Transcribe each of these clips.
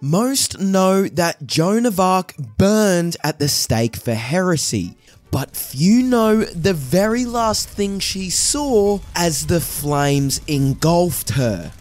Most know that Joan of Arc burned at the stake for heresy, but few know the very last thing she saw as the flames engulfed her.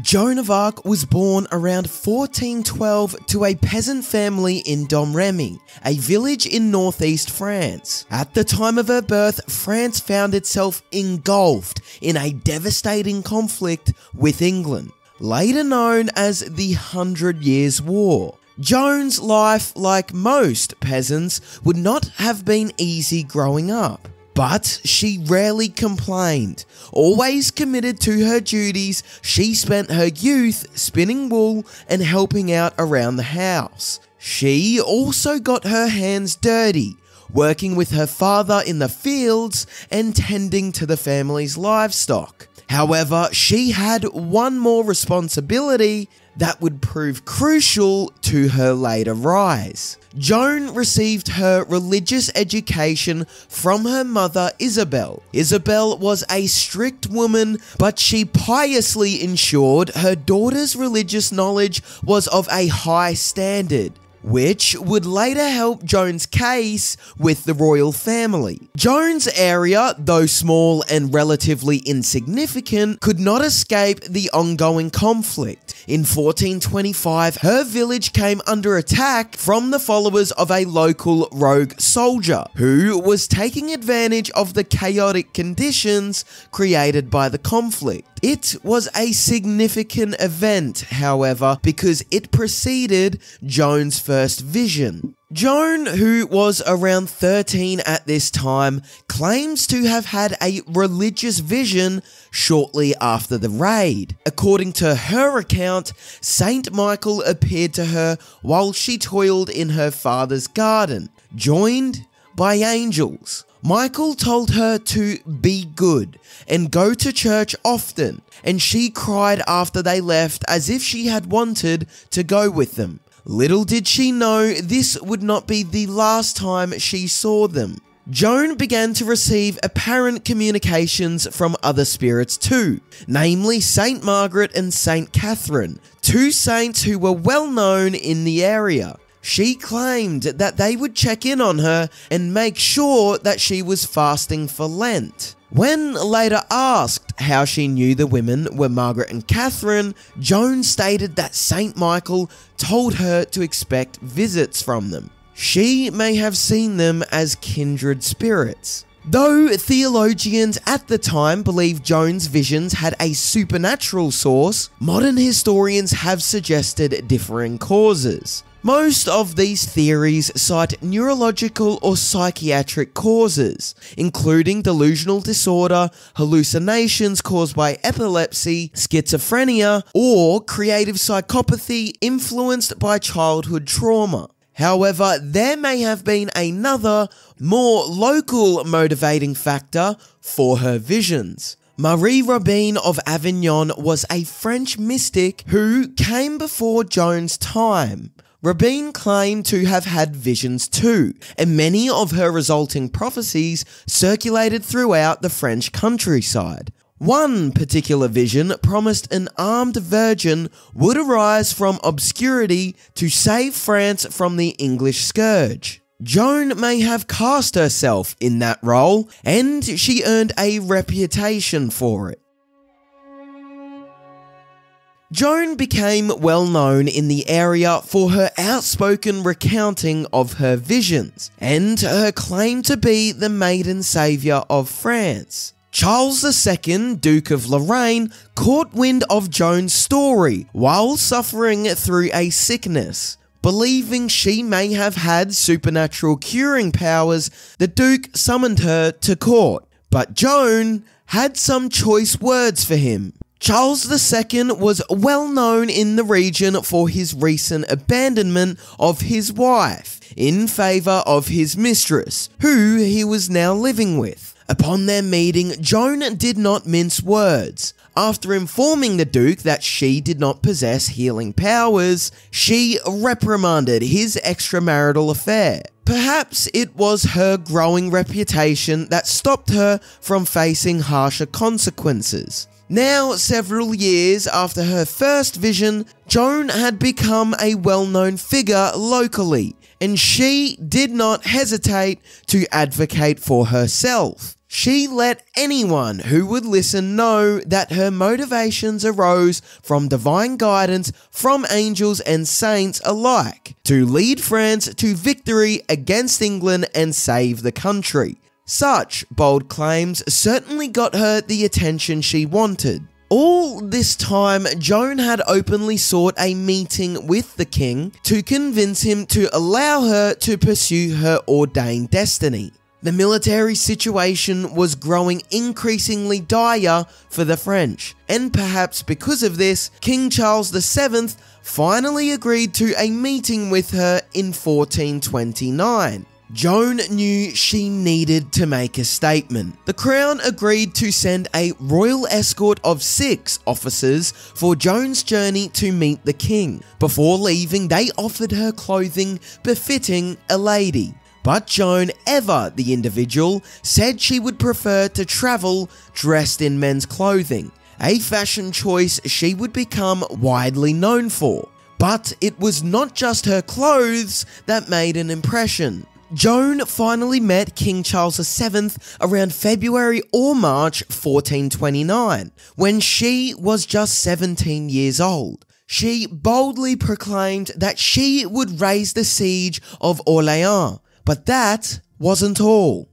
Joan of Arc was born around 1412 to a peasant family in Domremy, a village in northeast France. At the time of her birth, France found itself engulfed in a devastating conflict with England, later known as the 100 Years' War. Joan's life, like most peasants, would not have been easy growing up. But she rarely complained. Always committed to her duties, she spent her youth spinning wool and helping out around the house. She also got her hands dirty, working with her father in the fields and tending to the family's livestock. However, she had one more responsibility that would prove crucial to her later rise. Joan received her religious education from her mother Isabel. Isabel was a strict woman, but she piously ensured her daughter's religious knowledge was of a high standard, which would later help Joan's case with the royal family. Joan's area, though small and relatively insignificant, could not escape the ongoing conflict. In 1425, her village came under attack from the followers of a local rogue soldier, who was taking advantage of the chaotic conditions created by the conflict. It was a significant event, however, because it preceded Joan's first vision. Joan, who was around 13 at this time, claims to have had a religious vision shortly after the raid. According to her account, Saint Michael appeared to her while she toiled in her father's garden, joined by angels. Michael told her to be good and go to church often, and she cried after they left as if she had wanted to go with them. Little did she know this would not be the last time she saw them. Joan began to receive apparent communications from other spirits too, namely Saint Margaret and Saint Catherine, two saints who were well known in the area. She claimed that they would check in on her and make sure that she was fasting for Lent. When later asked how she knew the women were Margaret and Catherine, Joan stated that Saint Michael told her to expect visits from them. She may have seen them as kindred spirits. Though theologians at the time believed Joan's visions had a supernatural source, modern historians have suggested differing causes. Most of these theories cite neurological or psychiatric causes, including delusional disorder, hallucinations caused by epilepsy, schizophrenia, or creative psychopathy influenced by childhood trauma. However, there may have been another, more local motivating factor for her visions. Marie Robin of Avignon was a French mystic who came before Joan's time. Robin claimed to have had visions too, and many of her resulting prophecies circulated throughout the French countryside. One particular vision promised an armed virgin would arise from obscurity to save France from the English scourge. Joan may have cast herself in that role, and she earned a reputation for it. Joan became well known in the area for her outspoken recounting of her visions, and her claim to be the maiden saviour of France. Charles II, Duke of Lorraine, caught wind of Joan's story while suffering through a sickness. Believing she may have had supernatural curing powers, the Duke summoned her to court, but Joan had some choice words for him. Charles II was well known in the region for his recent abandonment of his wife in favour of his mistress, who he was now living with. Upon their meeting, Joan did not mince words. After informing the Duke that she did not possess healing powers, she reprimanded his extramarital affair. Perhaps it was her growing reputation that stopped her from facing harsher consequences. Now, several years after her first vision, Joan had become a well-known figure locally, and she did not hesitate to advocate for herself. She let anyone who would listen know that her motivations arose from divine guidance from angels and saints alike to lead France to victory against England and save the country. Such bold claims certainly got her the attention she wanted. All this time, Joan had openly sought a meeting with the king to convince him to allow her to pursue her ordained destiny. The military situation was growing increasingly dire for the French, and perhaps because of this, King Charles VII finally agreed to a meeting with her in 1429. Joan knew she needed to make a statement. The crown agreed to send a royal escort of 6 officers for Joan's journey to meet the king. Before leaving, they offered her clothing befitting a lady. But Joan, ever the individual, said she would prefer to travel dressed in men's clothing, a fashion choice she would become widely known for. But it was not just her clothes that made an impression. Joan finally met King Charles VII around February or March 1429, when she was just 17 years old. She boldly proclaimed that she would raise the siege of Orléans, but that wasn't all.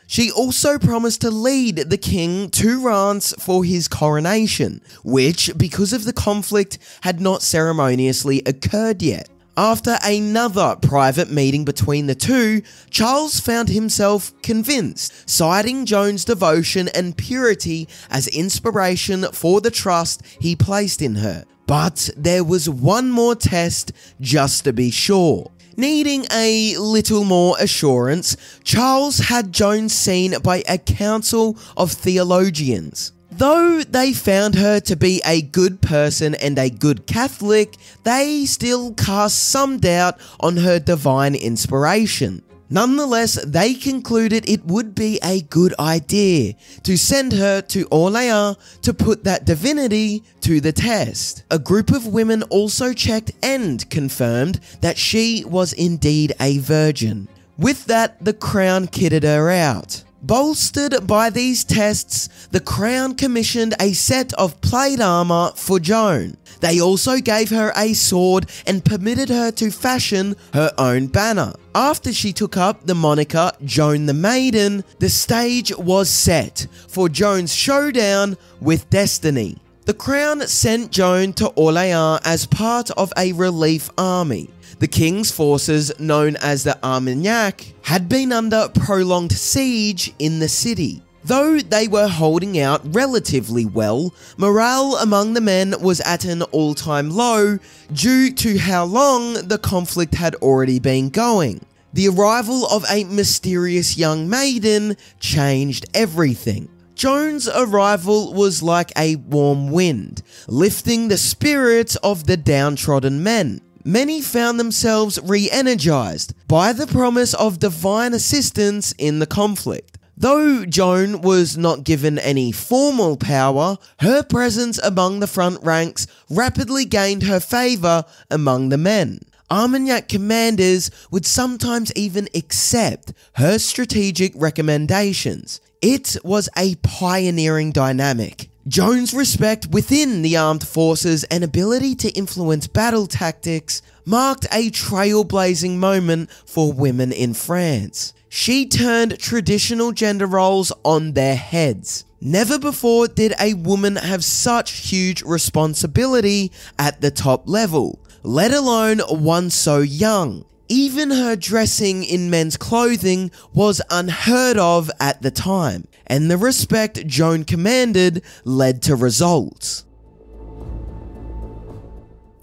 She also promised to lead the king to Reims for his coronation, which, because of the conflict, had not ceremoniously occurred yet. After another private meeting between the two, Charles found himself convinced, citing Joan's devotion and purity as inspiration for the trust he placed in her. But there was one more test just to be sure. Needing a little more assurance, Charles had Joan seen by a council of theologians. Though they found her to be a good person and a good Catholic, they still cast some doubt on her divine inspiration. Nonetheless, they concluded it would be a good idea to send her to Orléans to put that divinity to the test. A group of women also checked and confirmed that she was indeed a virgin. With that, the crown kitted her out. Bolstered by these tests, the crown commissioned a set of plate armour for Joan. They also gave her a sword and permitted her to fashion her own banner. After she took up the moniker Joan the Maiden, the stage was set for Joan's showdown with destiny. The crown sent Joan to Orléans as part of a relief army. The king's forces, known as the Armagnac, had been under prolonged siege in the city. Though they were holding out relatively well, morale among the men was at an all-time low due to how long the conflict had already been going. The arrival of a mysterious young maiden changed everything. Joan's arrival was like a warm wind, lifting the spirits of the downtrodden men. Many found themselves re-energized by the promise of divine assistance in the conflict. Though Joan was not given any formal power, her presence among the front ranks rapidly gained her favor among the men. Armagnac commanders would sometimes even accept her strategic recommendations. It was a pioneering dynamic. Joan's respect within the armed forces and ability to influence battle tactics marked a trailblazing moment for women in France. She turned traditional gender roles on their heads. Never before did a woman have such huge responsibility at the top level, let alone one so young. Even her dressing in men's clothing was unheard of at the time, and the respect Joan commanded led to results.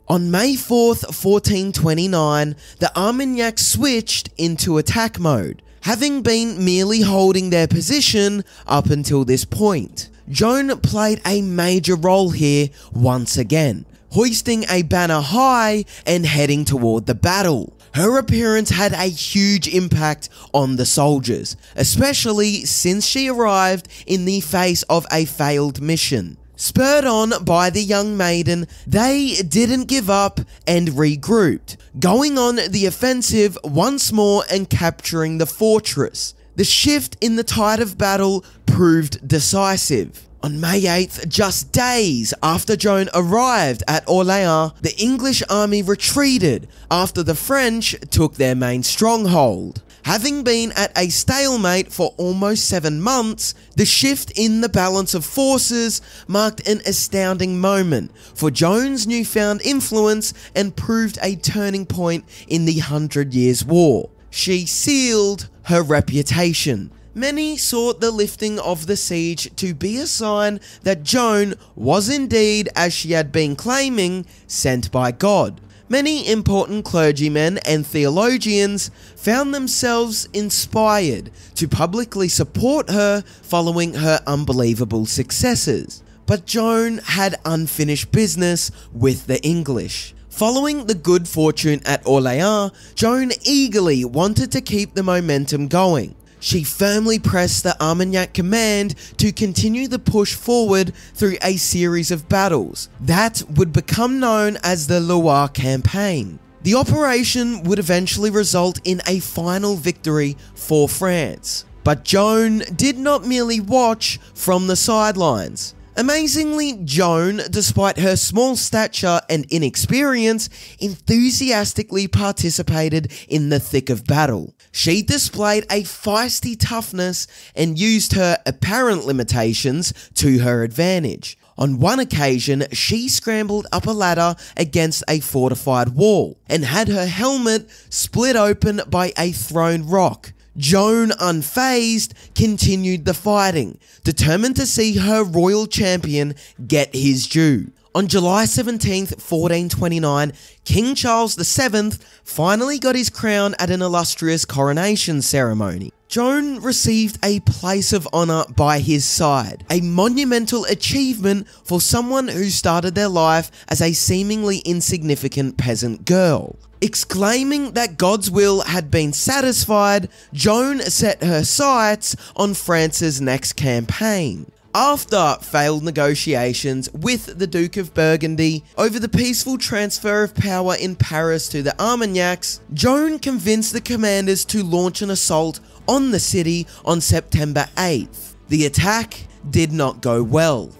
On May 4th, 1429, the Armagnacs switched into attack mode, having been merely holding their position up until this point. Joan played a major role here once again, hoisting a banner high and heading toward the battle. Her appearance had a huge impact on the soldiers, especially since she arrived in the face of a failed mission. Spurred on by the young maiden, they didn't give up and regrouped, going on the offensive once more and capturing the fortress. The shift in the tide of battle proved decisive. On May 8th, just days after Joan arrived at Orleans, the English army retreated after the French took their main stronghold. Having been at a stalemate for almost 7 months, the shift in the balance of forces marked an astounding moment for Joan's newfound influence and proved a turning point in the 100 Years' War. She sealed her reputation. Many saw the lifting of the siege to be a sign that Joan was indeed, as she had been claiming, sent by God. Many important clergymen and theologians found themselves inspired to publicly support her following her unbelievable successes. But Joan had unfinished business with the English. Following the good fortune at Orleans, Joan eagerly wanted to keep the momentum going. She firmly pressed the Armagnac command to continue the push forward through a series of battles that would become known as the Lir Campaign. The operation would eventually result in a final victory for France. But Joan did not merely watch from the sidelines. Amazingly, Joan, despite her small stature and inexperience, enthusiastically participated in the thick of battle. She displayed a feisty toughness and used her apparent limitations to her advantage. On one occasion, she scrambled up a ladder against a fortified wall and had her helmet split open by a thrown rock. Joan, unfazed, continued the fighting, determined to see her royal champion get his due. On July 17, 1429, King Charles VII finally got his crown at an illustrious coronation ceremony. Joan received a place of honour by his side, a monumental achievement for someone who started their life as a seemingly insignificant peasant girl. Exclaiming that God's will had been satisfied, Joan set her sights on France's next campaign. After failed negotiations with the Duke of Burgundy over the peaceful transfer of power in Paris to the Armagnacs, Joan convinced the commanders to launch an assault on the city on September 8th. The attack did not go well.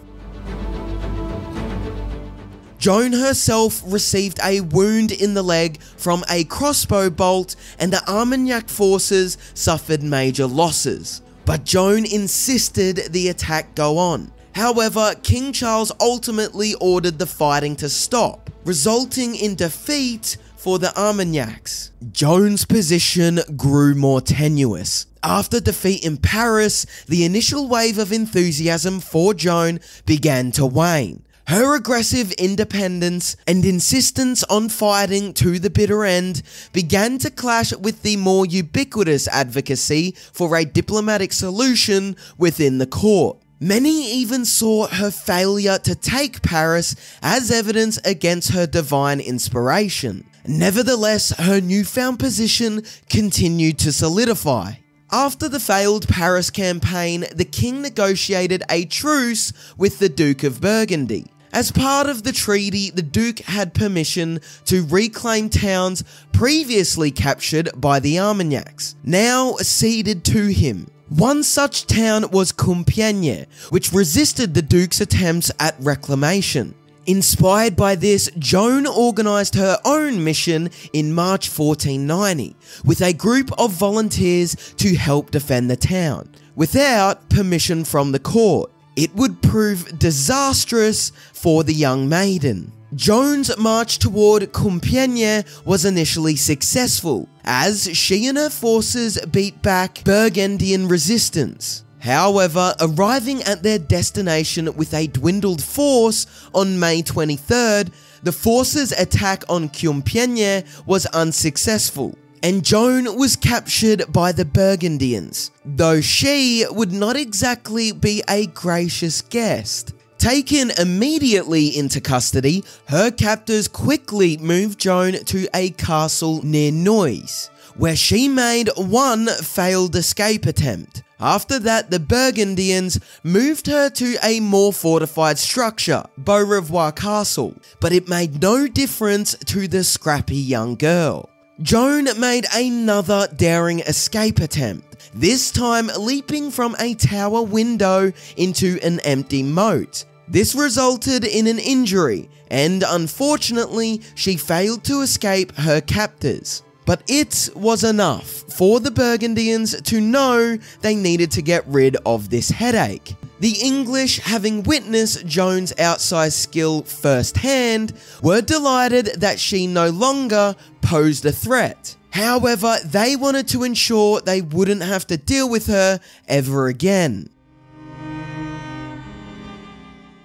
Joan herself received a wound in the leg from a crossbow bolt, and the Armagnac forces suffered major losses. But Joan insisted the attack go on. However, King Charles ultimately ordered the fighting to stop, resulting in defeat for the Armagnacs. Joan's position grew more tenuous. After defeat in Paris, the initial wave of enthusiasm for Joan began to wane. Her aggressive independence and insistence on fighting to the bitter end began to clash with the more ubiquitous advocacy for a diplomatic solution within the court. Many even saw her failure to take Paris as evidence against her divine inspiration. Nevertheless, her newfound position continued to solidify. After the failed Paris campaign, the king negotiated a truce with the Duke of Burgundy. As part of the treaty, the Duke had permission to reclaim towns previously captured by the Armagnacs, now ceded to him. One such town was Compiègne, which resisted the Duke's attempts at reclamation. Inspired by this, Joan organised her own mission in March 1490, with a group of volunteers to help defend the town, without permission from the court. It would prove disastrous for the young maiden. Joan's march toward Compiègne was initially successful, as she and her forces beat back Burgundian resistance. However, arriving at their destination with a dwindled force on May 23rd, the forces' attack on Compiègne was unsuccessful, and Joan was captured by the Burgundians, though she would not exactly be a gracious guest. Taken immediately into custody, her captors quickly moved Joan to a castle near Neuss, where she made one failed escape attempt. After that, the Burgundians moved her to a more fortified structure, Beaurevoir Castle, but it made no difference to the scrappy young girl. Joan made another daring escape attempt, this time leaping from a tower window into an empty moat. This resulted in an injury, and unfortunately, she failed to escape her captors. But it was enough for the Burgundians to know they needed to get rid of this headache. The English, having witnessed Joan's outsized skill firsthand, were delighted that she no longer posed a threat. However, they wanted to ensure they wouldn't have to deal with her ever again.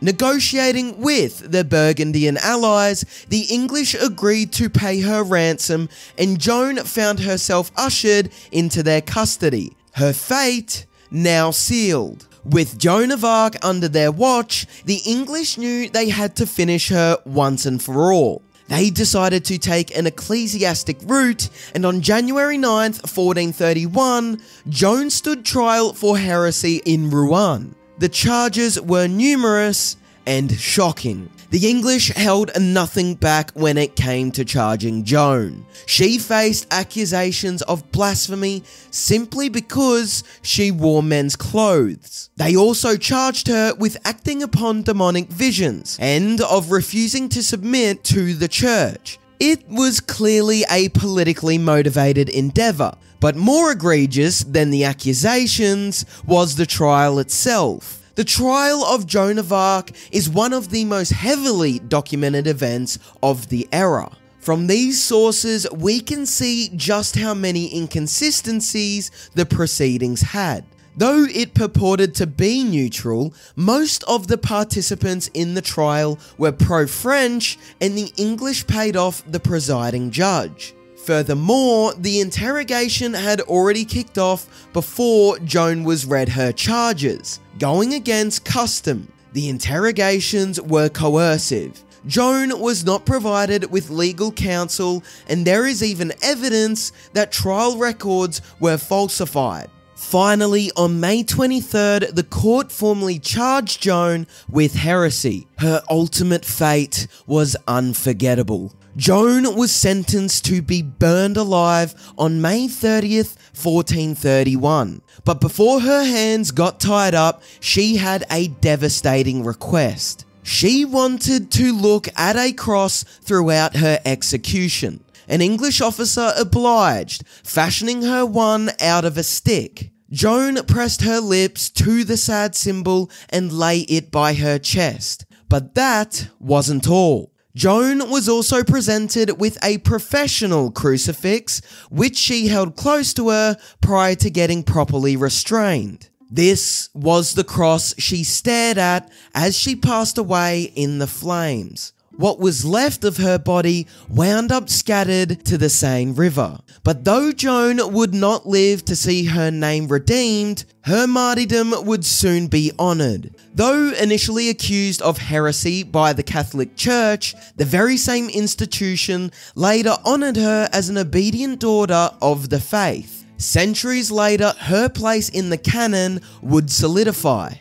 Negotiating with the Burgundian allies, the English agreed to pay her ransom, and Joan found herself ushered into their custody. Her fate now sealed. With Joan of Arc under their watch, the English knew they had to finish her once and for all. They decided to take an ecclesiastic route, and on January 9th, 1431, Joan stood trial for heresy in Rouen. The charges were numerous and shocking. The English held nothing back when it came to charging Joan. She faced accusations of blasphemy simply because she wore men's clothes. They also charged her with acting upon demonic visions and of refusing to submit to the church. It was clearly a politically motivated endeavour, but more egregious than the accusations was the trial itself. The trial of Joan of Arc is one of the most heavily documented events of the era. From these sources, we can see just how many inconsistencies the proceedings had. Though it purported to be neutral, most of the participants in the trial were pro-French, and the English paid off the presiding judge. Furthermore, the interrogation had already kicked off before Joan was read her charges. Going against custom, the interrogations were coercive. Joan was not provided with legal counsel, and there is even evidence that trial records were falsified. Finally, on May 23rd, the court formally charged Joan with heresy. Her ultimate fate was unforgettable. Joan was sentenced to be burned alive on May 30th, 1431. But before her hands got tied up, she had a devastating request. She wanted to look at a cross throughout her execution. An English officer obliged, fashioning her one out of a stick. Joan pressed her lips to the sad symbol and lay it by her chest. But that wasn't all. Joan was also presented with a professional crucifix, which she held close to her prior to getting properly restrained. This was the cross she stared at as she passed away in the flames. What was left of her body wound up scattered to the Seine River. But though Joan would not live to see her name redeemed, her martyrdom would soon be honoured. Though initially accused of heresy by the Catholic Church, the very same institution later honoured her as an obedient daughter of the faith. Centuries later, her place in the canon would solidify.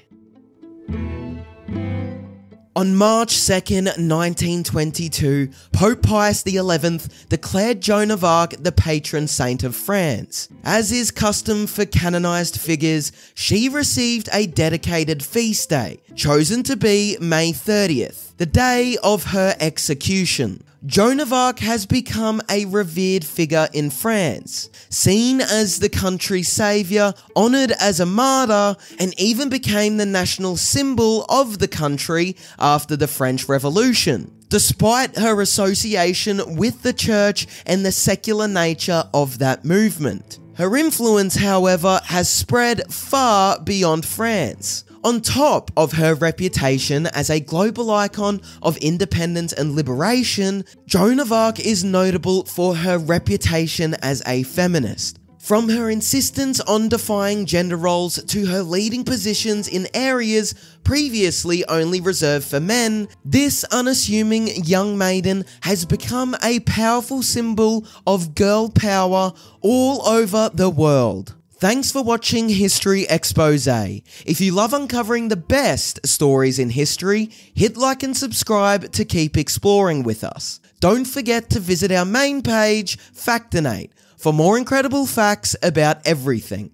On March 2nd, 1922, Pope Pius XI declared Joan of Arc the patron saint of France. As is custom for canonised figures, she received a dedicated feast day, chosen to be May 30th, the day of her execution. Joan of Arc has become a revered figure in France, seen as the country's saviour, honoured as a martyr, and even became the national symbol of the country after the French Revolution, despite her association with the church and the secular nature of that movement. Her influence, however, has spread far beyond France. On top of her reputation as a global icon of independence and liberation, Joan of Arc is notable for her reputation as a feminist. From her insistence on defying gender roles to her leading positions in areas previously only reserved for men, this unassuming young maiden has become a powerful symbol of girl power all over the world. Thanks for watching History Expose. If you love uncovering the best stories in history, hit like and subscribe to keep exploring with us. Don't forget to visit our main page, Factinate, for more incredible facts about everything.